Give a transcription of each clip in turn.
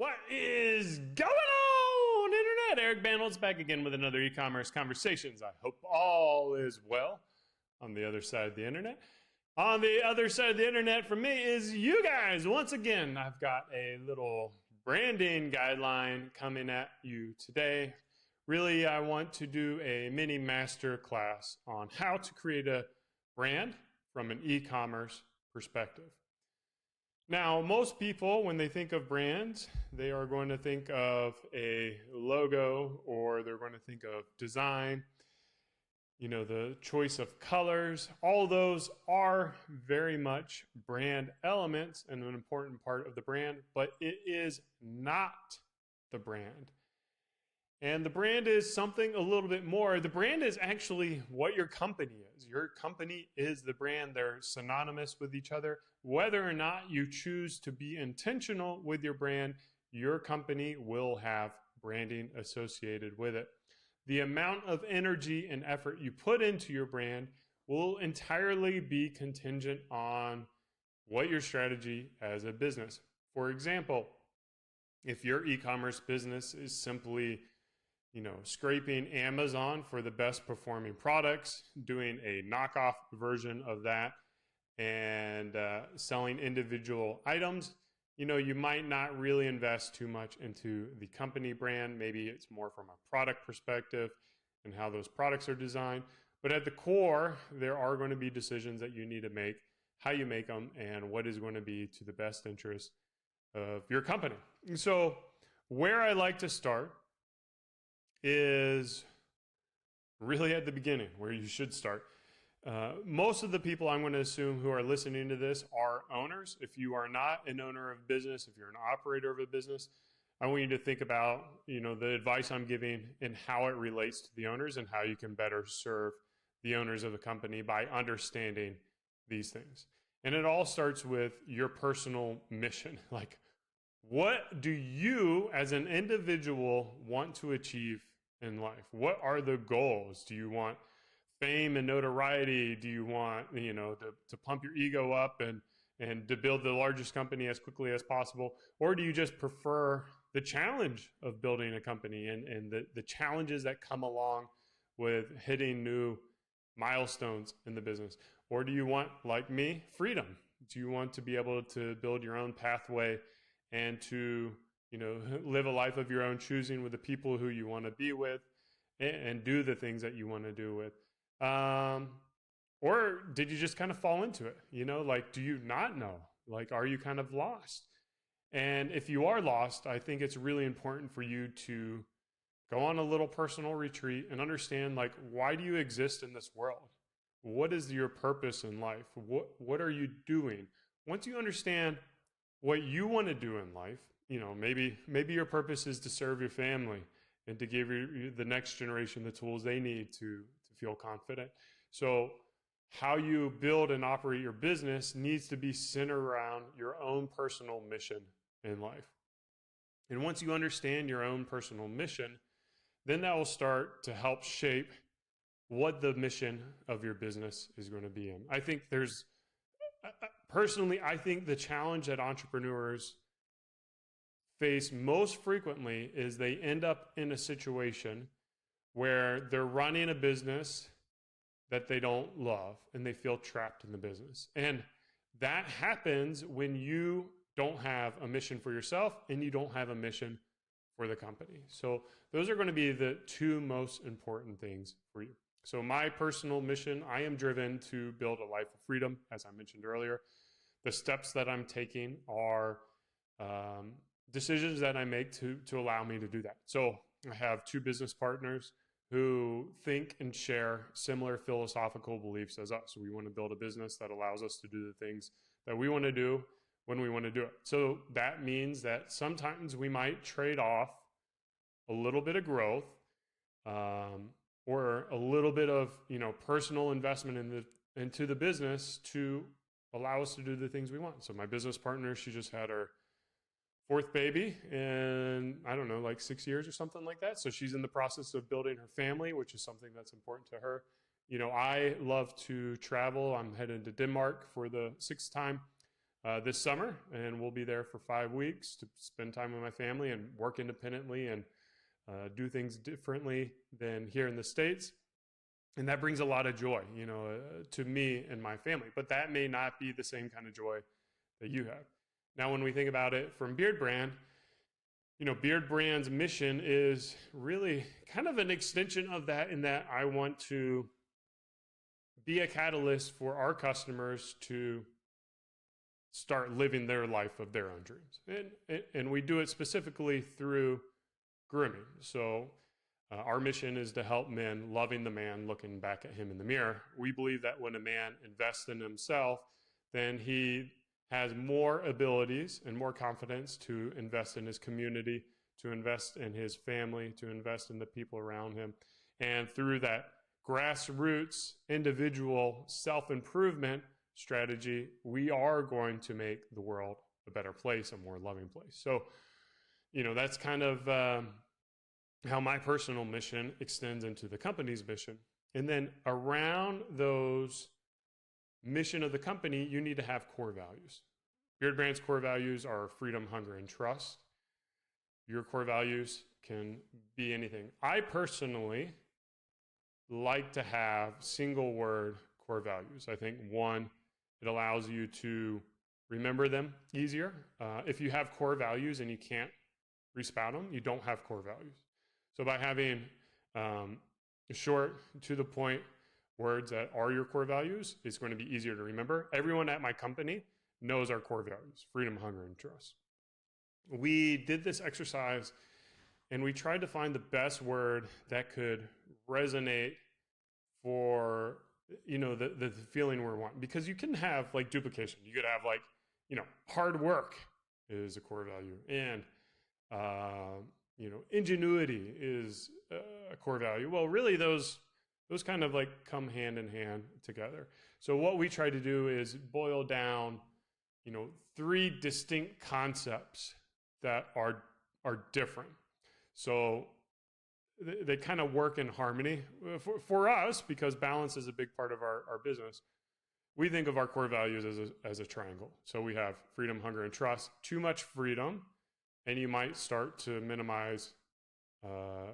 What is going on, Internet? Eric Bandholz back again with another e-commerce conversations. I hope all is well on the other side of the Internet. On the other side of the Internet for me is you guys. Once again, I've got a little branding guideline coming at you today. Really, I want to do a mini master class on how to create a brand from an e-commerce perspective. Now, most people, when they think of brands, they are going to think of a logo, or they're going to think of design, the choice of colors. All those are very much brand elements and an important part of the brand, but it is not the brand. And the brand is something a little bit more. The brand is actually what your company is. Your company is the brand. They're synonymous with each other. Whether or not you choose to be intentional with your brand, your company will have branding associated with it. The amount of energy and effort you put into your brand will entirely be contingent on what your strategy as a business. For example, if your e-commerce business is simply scraping Amazon for the best performing products, doing a knockoff version of that, and selling individual items, you might not really invest too much into the company brand. Maybe it's more from a product perspective and how those products are designed. But at the core, there are going to be decisions that you need to make, how you make them, and what is going to be to the best interest of your company. And so where I like to start is really at the beginning, where you should start. Most of the people I'm going to assume who are listening to this are owners. If you are not an owner of a business, if you're an operator of a business, I want you to think about, the advice I'm giving and how it relates to the owners and how you can better serve the owners of the company by understanding these things. And it all starts with your personal mission. Like, what do you as an individual want to achieve in life? What are the goals? Do you want fame and notoriety? Do you want, to pump your ego up and to build the largest company as quickly as possible? Or do you just prefer the challenge of building a company and the challenges that come along with hitting new milestones in the business? Or do you want, like me, freedom? Do you want to be able to build your own pathway and to live a life of your own choosing with the people who you want to be with and do the things that you want to do with? Or did you just kind of fall into it? Do you not know? Are you kind of lost? And if you are lost, I think it's really important for you to go on a little personal retreat and understand, why do you exist in this world? What is your purpose in life? What are you doing? Once you understand what you want to do in life, maybe your purpose is to serve your family and to give the next generation the tools they need to feel confident. So how you build and operate your business needs to be centered around your own personal mission in life. And once you understand your own personal mission, then that will start to help shape what the mission of your business is going to be in. I think personally, I think the challenge that entrepreneurs face most frequently is they end up in a situation where they're running a business that they don't love and they feel trapped in the business. And that happens when you don't have a mission for yourself and you don't have a mission for the company. So those are going to be the two most important things for you. So my personal mission, I am driven to build a life of freedom, as I mentioned earlier. The steps that I'm taking are decisions that I make to allow me to do that. So I have two business partners who think and share similar philosophical beliefs as us. So we want to build a business that allows us to do the things that we want to do when we want to do it. So that means that sometimes we might trade off a little bit of growth or a little bit of personal investment into the business to allow us to do the things we want. So my business partner, she just had her fourth baby in, 6 years or something like that. So she's in the process of building her family, which is something that's important to her. I love to travel. I'm headed to Denmark for the 6th time this summer, and we'll be there for 5 weeks to spend time with my family and work independently and do things differently than here in the States. And that brings a lot of joy, to me and my family. But that may not be the same kind of joy that you have. Now, when we think about it from Beardbrand, Beardbrand's mission is really kind of an extension of that, in that I want to be a catalyst for our customers to start living their life of their own dreams. And we do it specifically through grooming. So our mission is to help men loving the man looking back at him in the mirror. We believe that when a man invests in himself, then he has more abilities and more confidence to invest in his community, to invest in his family, to invest in the people around him. And through that grassroots individual self-improvement strategy, we are going to make the world a better place, a more loving place. So, that's kind of how my personal mission extends into the company's mission. And then around those mission of the company, you need to have core values. Beardbrand's core values are freedom, hunger, and trust. Your core values can be anything. I personally like to have single word core values. I think, one, it allows you to remember them easier. If you have core values and you can't respout them, you don't have core values. So by having short, to the point words that are your core values, it's going to be easier to remember. Everyone at my company knows our core values: freedom, hunger, and trust. We did this exercise and we tried to find the best word that could resonate for, the feeling we're wanting. Because you can have like duplication. You could have hard work is a core value, and ingenuity is a core value. Well, really those kind of come hand in hand together. So what we try to do is boil down, 3 distinct concepts that are different. So they kind of work in harmony for us, because balance is a big part of our business. We think of our core values as a triangle. So we have freedom, hunger, and trust. Too much freedom, and you might start to minimize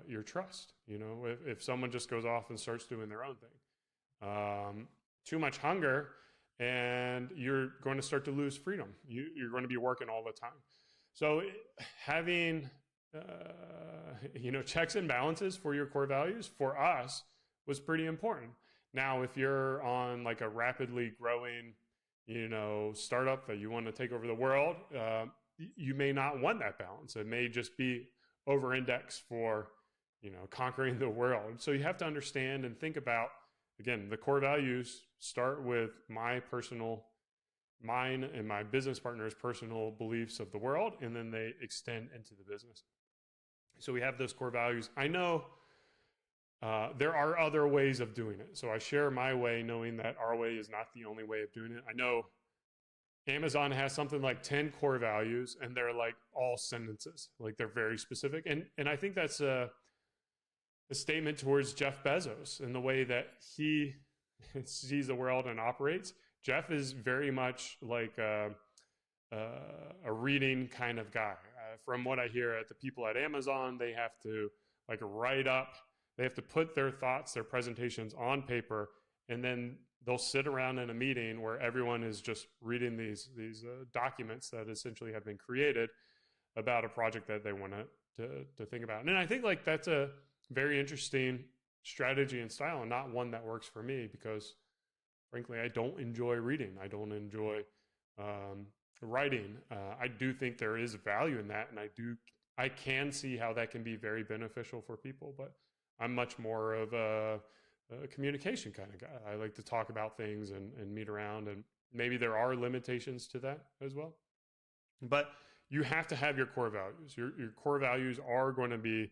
your trust. If someone just goes off and starts doing their own thing. Too much hunger, and you're going to start to lose freedom. You're going to be working all the time. So having checks and balances for your core values for us was pretty important. Now, if you're on a rapidly growing, startup that you want to take over the world, you may not want that balance. It may just be over-indexed for, conquering the world. So you have to understand and think about, again, the core values start with mine and my business partner's personal beliefs of the world, and then they extend into the business. So we have those core values. I know there are other ways of doing it. So I share my way, knowing that our way is not the only way of doing it. I know Amazon has something like 10 core values, and they're all sentences. They're very specific. And I think that's a statement towards Jeff Bezos and the way that he sees the world and operates. Jeff is very much a reading kind of guy. From what I hear at the people at Amazon, they have to write up, they have to put their thoughts, their presentations on paper, and then they'll sit around in a meeting where everyone is just reading these documents that essentially have been created about a project that they want to think about. And I think that's a very interesting strategy and style, and not one that works for me, because frankly, I don't enjoy reading. I don't enjoy writing. I do think there is value in that, and I can see how that can be very beneficial for people, but I'm much more of a communication kind of guy. I like to talk about things and meet around, and maybe there are limitations to that as well. But you have to have your core values. Your core values are going to be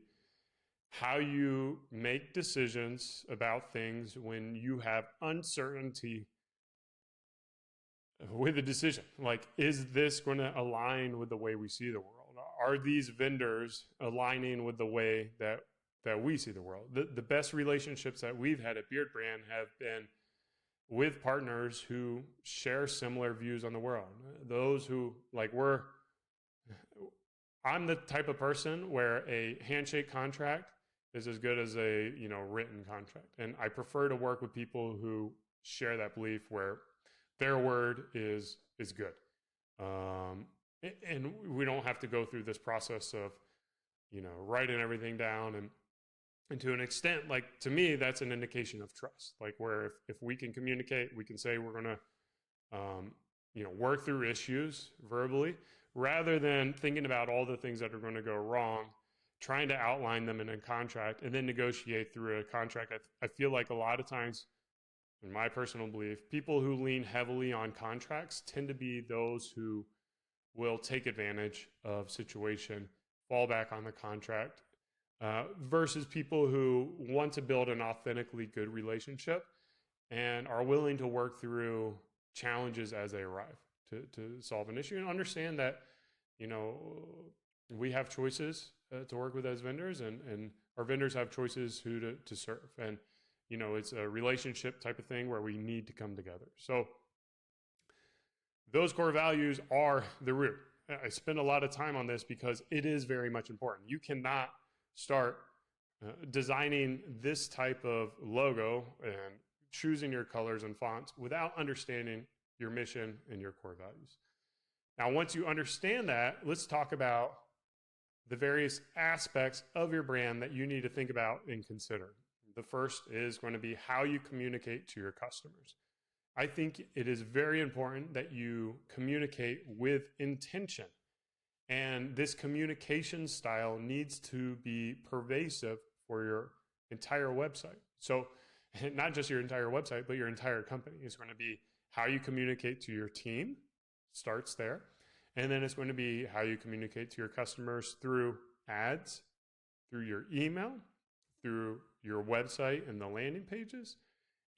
how you make decisions about things when you have uncertainty with a decision. Is this going to align with the way we see the world? Are these vendors aligning with the way that we see the world? The best relationships that we've had at Beardbrand have been with partners who share similar views on the world. Those who I'm the type of person where a handshake contract is as good as a written contract, and I prefer to work with people who share that belief where their word is good, and we don't have to go through this process of writing everything down. And to an extent, like, to me, that's an indication of trust. Like, where if we can communicate, we can say we're going to, work through issues verbally, rather than thinking about all the things that are going to go wrong, trying to outline them in a contract and then negotiate through a contract. I feel like a lot of times, in my personal belief, people who lean heavily on contracts tend to be those who will take advantage of situation, fall back on the contract, versus people who want to build an authentically good relationship and are willing to work through challenges as they arrive to solve an issue, and understand that, we have choices to work with as vendors, and our vendors have choices who to serve. And, it's a relationship type of thing where we need to come together. So those core values are the root. I spend a lot of time on this because it is very much important. You cannot start designing this type of logo and choosing your colors and fonts without understanding your mission and your core values. Now, once you understand that, let's talk about the various aspects of your brand that you need to think about and consider. The first is going to be how you communicate to your customers. I think it is very important that you communicate with intention. And this communication style needs to be pervasive for your entire website. So not just your entire website, but your entire company. It's going to be how you communicate to your team, starts there. And then it's going to be how you communicate to your customers through ads, through your email, through your website and the landing pages,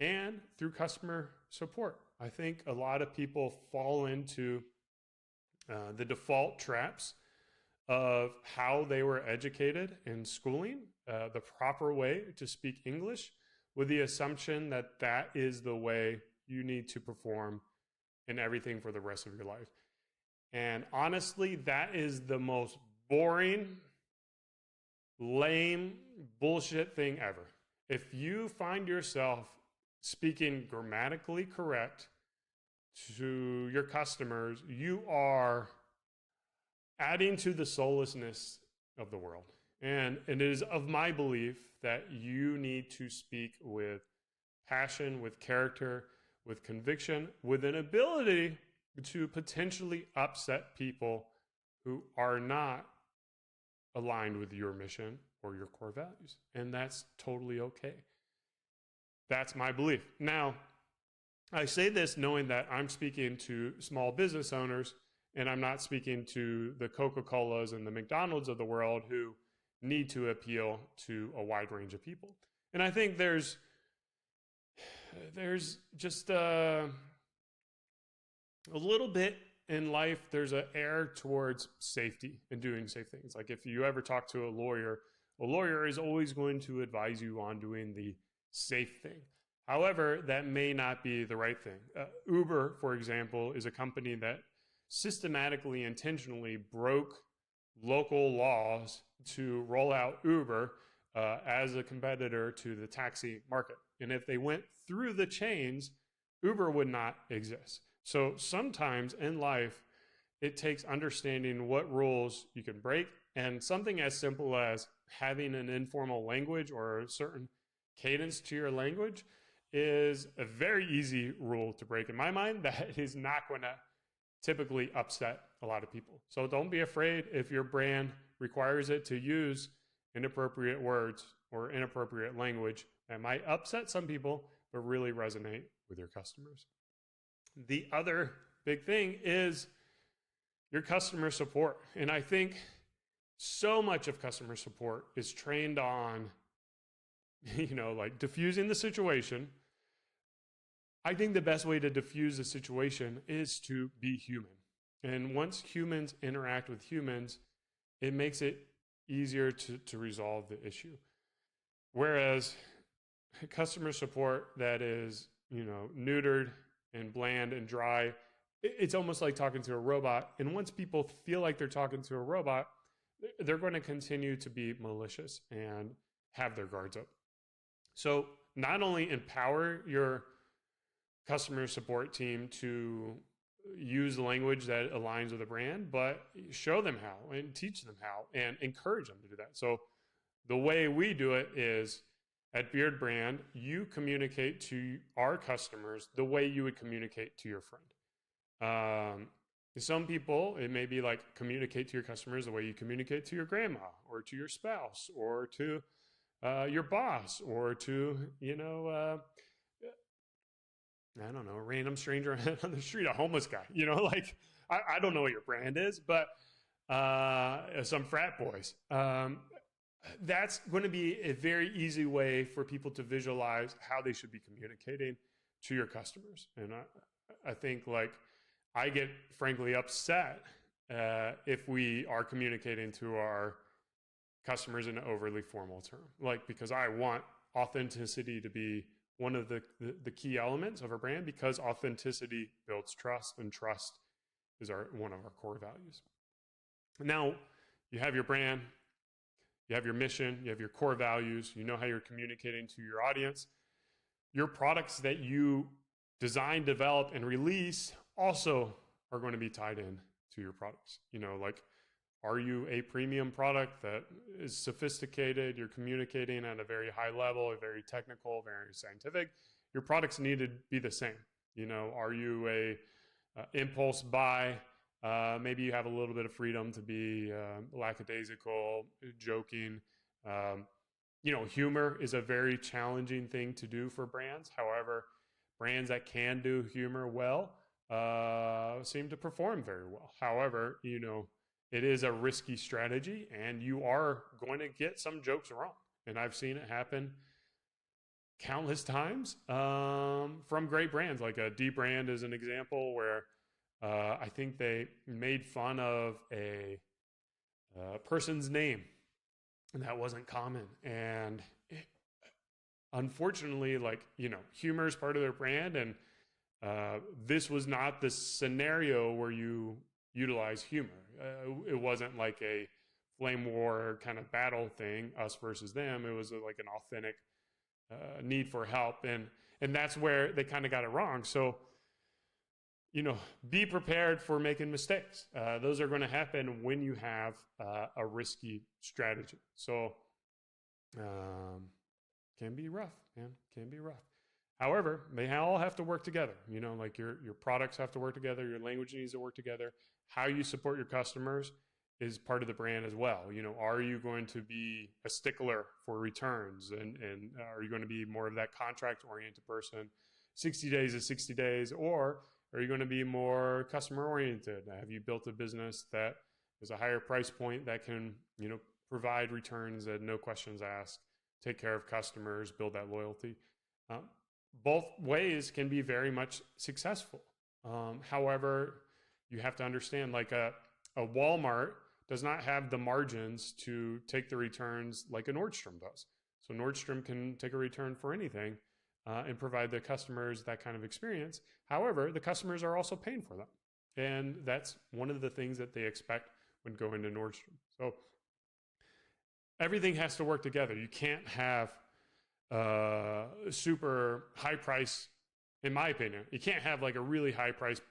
and through customer support. I think a lot of people fall into the default traps of how they were educated in schooling, the proper way to speak English, with the assumption that that is the way you need to perform in everything for the rest of your life. And honestly, that is the most boring, lame, bullshit thing ever. If you find yourself speaking grammatically correct to your customers, you are adding to the soullessness of the world. And it is of my belief that you need to speak with passion, with character, with conviction, with an ability to potentially upset people who are not aligned with your mission or your core values. And that's totally okay. That's my belief. Now, I say this knowing that I'm speaking to small business owners, and I'm not speaking to the Coca-Colas and the McDonald's of the world who need to appeal to a wide range of people. And I think there's just a little bit in life, there's an air towards safety and doing safe things. Like if you ever talk to a lawyer is always going to advise you on doing the safe thing. However, that may not be the right thing. Uber, for example, is a company that systematically, intentionally broke local laws to roll out Uber as a competitor to the taxi market. And if they went through the chains, Uber would not exist. So sometimes in life, it takes understanding what rules you can break, and something as simple as having an informal language or a certain cadence to your language is a very easy rule to break in my mind that is not going to typically upset a lot of people. So don't be afraid if your brand requires it to use inappropriate words or inappropriate language that might upset some people, but really resonate with your customers. The other big thing is your customer support. And I think so much of customer support is trained on, like diffusing the situation. I think the best way to diffuse the situation is to be human. And once humans interact with humans, it makes it easier to resolve the issue. Whereas customer support that is neutered and bland and dry. It's almost like talking to a robot. And once people feel like they're talking to a robot, they're going to continue to be malicious and have their guards up. So not only empower your customer support team to use language that aligns with a brand, but show them how and teach them how and encourage them to do that. So the way we do it is at Beardbrand, you communicate to our customers the way you would communicate to your friend. Some people, it may be like communicate to your customers the way you communicate to your grandma or to your spouse or to your boss or to, I don't know, a random stranger on the street, a homeless guy, like, I don't know what your brand is, but some frat boys. That's going to be a very easy way for people to visualize how they should be communicating to your customers. And I think, like, I get frankly upset if we are communicating to our customers in an overly formal term, like, because I want authenticity to be one of the key elements of our brand, because authenticity builds trust, and trust is one of our core values. Now, you have your brand, you have your mission, you have your core values, you know how you're communicating to your audience. Your products that you design, develop, and release also are going to be tied in to your products. Like, are you a premium product that is sophisticated? You're communicating at a very high level, very technical, very scientific. Your products need to be the same. Are you a impulse buy? Maybe you have a little bit of freedom to be lackadaisical, joking. Humor is a very challenging thing to do for brands. However, brands that can do humor well seem to perform very well. However, it is a risky strategy, and you are going to get some jokes wrong. And I've seen it happen countless times from great brands. Like a Beardbrand is an example where I think they made fun of a person's name, and that wasn't common. And unfortunately, humor is part of their brand, and this was not the scenario where you utilize humor. It wasn't like a flame war kind of battle thing, us versus them. It was like an authentic need for help, and that's where they kind of got it wrong. So, be prepared for making mistakes. Those are going to happen when you have a risky strategy. So, can be rough, man. Can be rough. However, they all have to work together. Like your products have to work together. Your language needs to work together. How you support your customers is part of the brand as well. Are you going to be a stickler for returns? And are you going to be more of that contract-oriented person? 60 days is 60 days. Or are you going to be more customer-oriented? Have you built a business that is a higher price point that can, provide returns at no questions asked, take care of customers, build that loyalty? Both ways can be very much successful. However, you have to understand, like a Walmart does not have the margins to take the returns like a Nordstrom does. So Nordstrom can take a return for anything and provide the customers that kind of experience. However, the customers are also paying for them. And that's one of the things that they expect when going to Nordstrom. So everything has to work together. You can't have super high price, in my opinion. You can't have like a really high price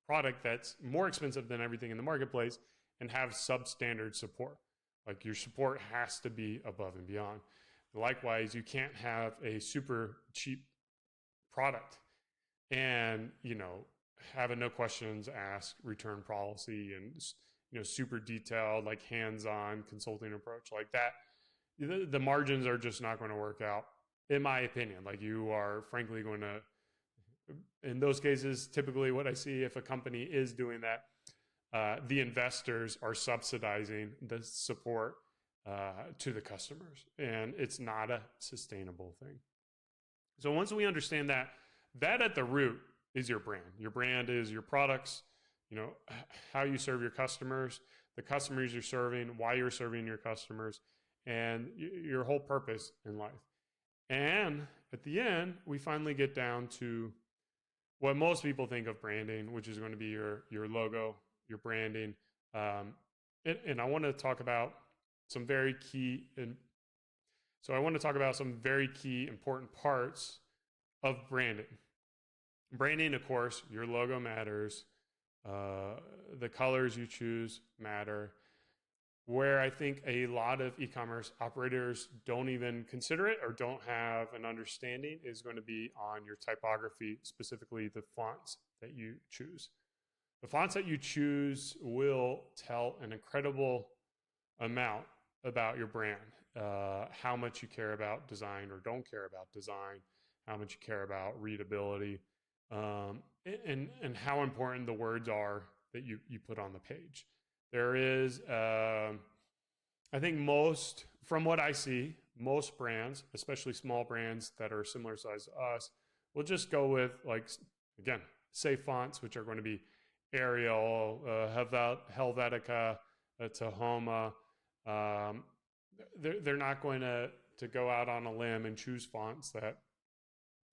product that's more expensive than everything in the marketplace and have substandard support. Like, your support has to be above and beyond. Likewise, you can't have a super cheap product and, have a no questions asked return policy and, super detailed, like hands-on consulting approach like that. The margins are just not going to work out, in my opinion. Like, you are frankly going to, in those cases, typically what I see, if a company is doing that, the investors are subsidizing the support to the customers, and it's not a sustainable thing. So once we understand that at the root is your brand. Your brand is your products, how you serve your customers, the customers you're serving, why you're serving your customers, and your whole purpose in life. And at the end, we finally get down to what most people think of branding, which is going to be your logo, your branding. And I want to talk about some very key, and so I want to talk about some very key important parts of branding. Branding, of course, your logo matters. The colors you choose matter. Where I think a lot of e-commerce operators don't even consider it or don't have an understanding is going to be on your typography, specifically the fonts that you choose. The fonts that you choose will tell an incredible amount about your brand, how much you care about design or don't care about design, how much you care about readability, and how important the words are that you put on the page. There is, I think from what I see, most brands, especially small brands that are similar size to us, will just go with, like, again, safe fonts, which are going to be Arial, Helvetica, Tahoma. They're not going to go out on a limb and choose fonts that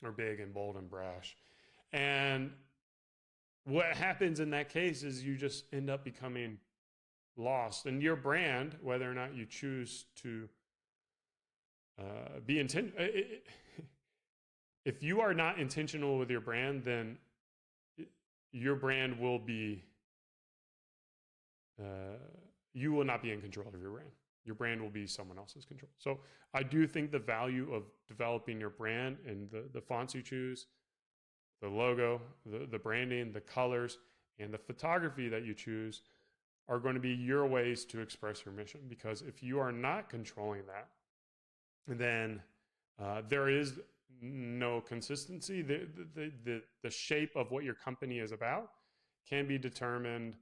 are big and bold and brash. And what happens in that case is you just end up becoming lost. And your brand, whether or not you choose to be intentional, if you are not intentional with your brand, then your brand will be, you will not be in control of your brand. Your brand will be someone else's control. So I do think the value of developing your brand and the fonts you choose, the logo, the branding, the colors, and the photography that you choose are going to be your ways to express your mission. Because if you are not controlling that, then there is no consistency. The shape of what your company is about can be determined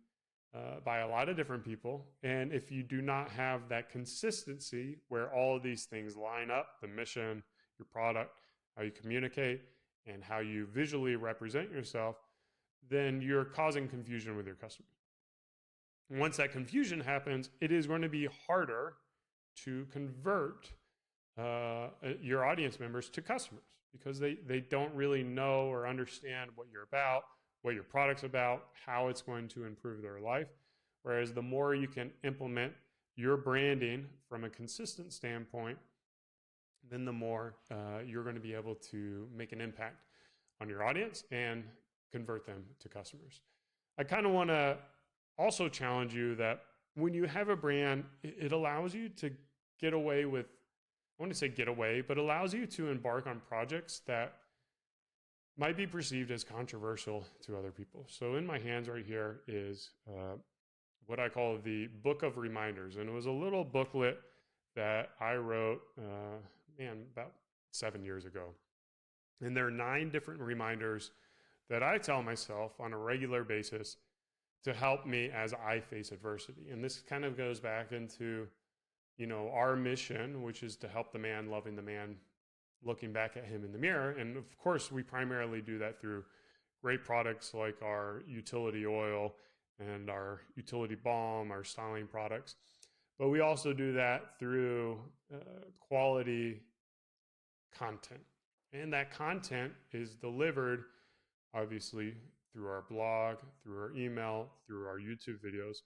by a lot of different people. And if you do not have that consistency where all of these things line up, the mission, your product, how you communicate, and how you visually represent yourself, then you're causing confusion with your customers. Once that confusion happens, it is going to be harder to convert your audience members to customers because they don't really know or understand what you're about, what your product's about, how it's going to improve their life. Whereas the more you can implement your branding from a consistent standpoint, then the more you're going to be able to make an impact on your audience and convert them to customers. I kind of want to also challenge you that when you have a brand, it allows you to get away with, I want to say get away, but allows you to embark on projects that might be perceived as controversial to other people. So in my hands right here is what I call the Book of Reminders. And it was a little booklet that I wrote, about 7 years ago. And there are 9 different reminders that I tell myself on a regular basis to help me as I face adversity. And this kind of goes back into, our mission, which is to help the man loving the man, looking back at him in the mirror. And of course, we primarily do that through great products like our utility oil and our utility balm, our styling products. But we also do that through quality content. And that content is delivered, obviously, through our blog, through our email, through our YouTube videos,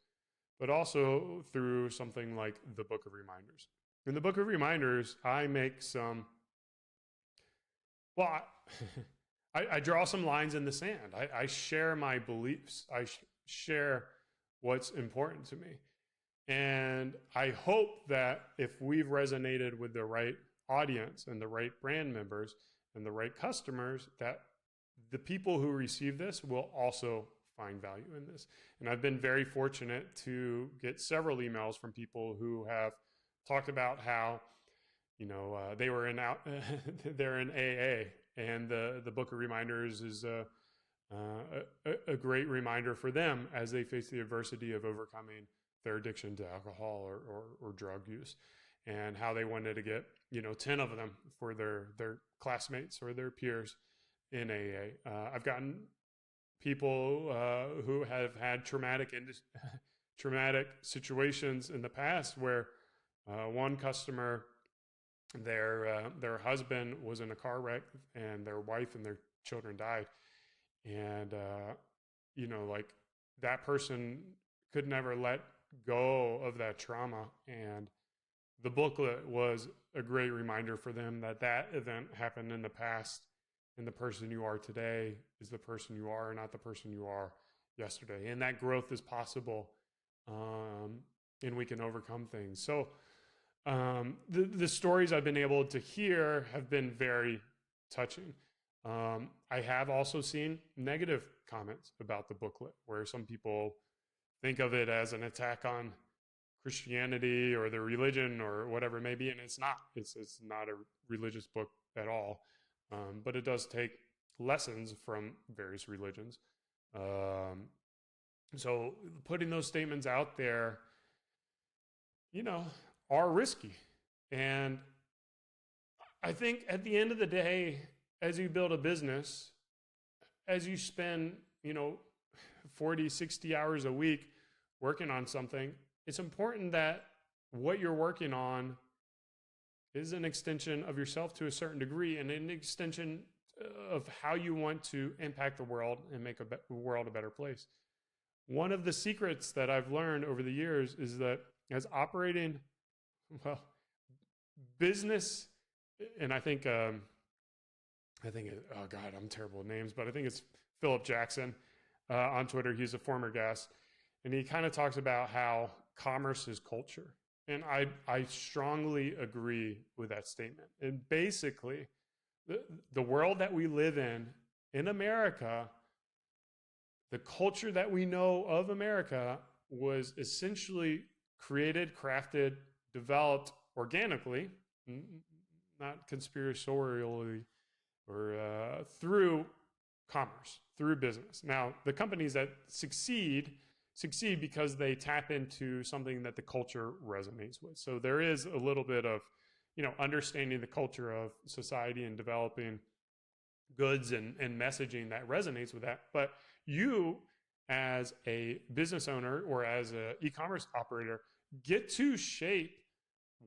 but also through something like the Book of Reminders. In the Book of Reminders, I make some, I draw some lines in the sand. I share my beliefs. I share what's important to me. And I hope that if we've resonated with the right audience and the right brand members and the right customers, that the people who receive this will also find value in this. And I've been very fortunate to get several emails from people who have talked about how, they were they're in AA, and the Book of Reminders is a great reminder for them as they face the adversity of overcoming their addiction to alcohol or drug use, and how they wanted to get 10 of them for their classmates or their peers in AA. I've gotten people who have had traumatic situations in the past where one customer their husband was in a car wreck, and their wife and their children died. And, like that person could never let go of that trauma. And the booklet was a great reminder for them that that event happened in the past, and the person you are today is the person you are, not the person you are yesterday. And that growth is possible, and we can overcome things. So the stories I've been able to hear have been very touching. I have also seen negative comments about the booklet, where some people think of it as an attack on Christianity or the religion or whatever it may be, and it's not. It's not a religious book at all, but it does take lessons from various religions. So putting those statements out there, are risky. And I think at the end of the day, as you build a business, as you spend, 40, 60 hours a week working on something, it's important that what you're working on is an extension of yourself to a certain degree, and an extension of how you want to impact the world and make the world a better place. One of the secrets that I've learned over the years is that as operating, business, and I think, oh God, I'm terrible with names, but I think it's Philip Jackson on Twitter. He's a former guest, and he kind of talks about how commerce is culture. And I strongly agree with that statement. And basically, the world that we live in America, the culture that we know of America was essentially created, crafted, developed organically, not conspiratorially, or through commerce, through business. Now, the companies that succeed because they tap into something that the culture resonates with. So there is a little bit of, understanding the culture of society and developing goods and messaging that resonates with that. But you, as a business owner or as an e-commerce operator, get to shape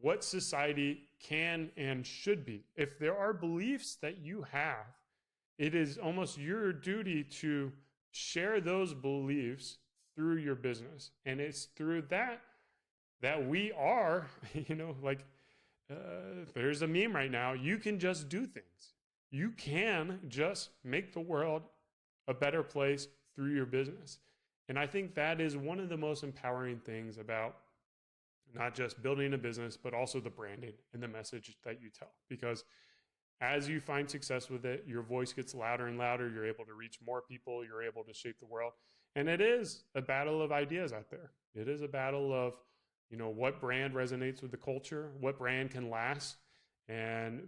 what society can and should be. If there are beliefs that you have, it is almost your duty to share those beliefs through your business. And it's through that we are, there's a meme right now. You can just do things. You can just make the world a better place through your business. And I think that is one of the most empowering things about not just building a business, but also the branding and the message that you tell. Because as you find success with it, your voice gets louder and louder. You're able to reach more people. You're able to shape the world. And it is a battle of ideas out there. It is a battle of, what brand resonates with the culture, what brand can last, and,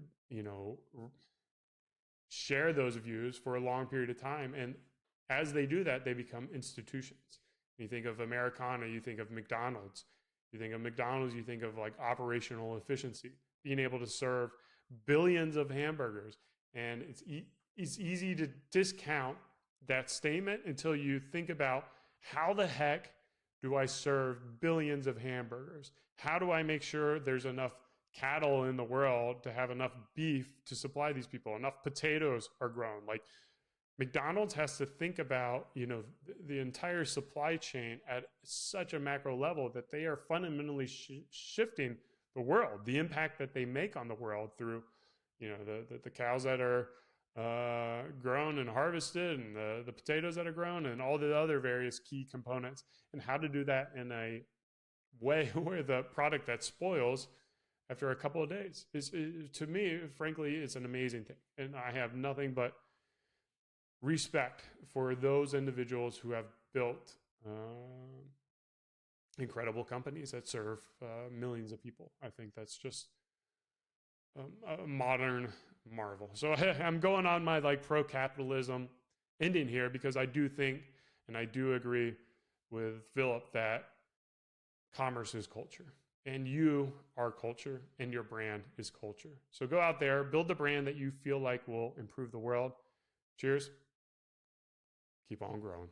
share those views for a long period of time. And as they do that, they become institutions. You think of Americana, you think of McDonald's. You think of McDonald's, you think of like operational efficiency, being able to serve billions of hamburgers. And it's easy to discount that statement until you think about, how the heck do I serve billions of hamburgers? How do I make sure there's enough cattle in the world to have enough beef to supply these people? Enough potatoes are grown. Like, McDonald's has to think about, the entire supply chain at such a macro level that they are fundamentally shifting the world, the impact that they make on the world through, the cows that are grown and harvested, and the potatoes that are grown, and all the other various key components, and how to do that in a way where the product that spoils after a couple of days is, to me, frankly, it's an amazing thing. And I have nothing but respect for those individuals who have built incredible companies that serve millions of people. I think that's just a modern marvel. So I'm going on my pro-capitalism ending here, because I do think, and I do agree with Philip, that commerce is culture, and you are culture, and your brand is culture. So go out there, build the brand that you feel like will improve the world. Cheers. Keep on growing.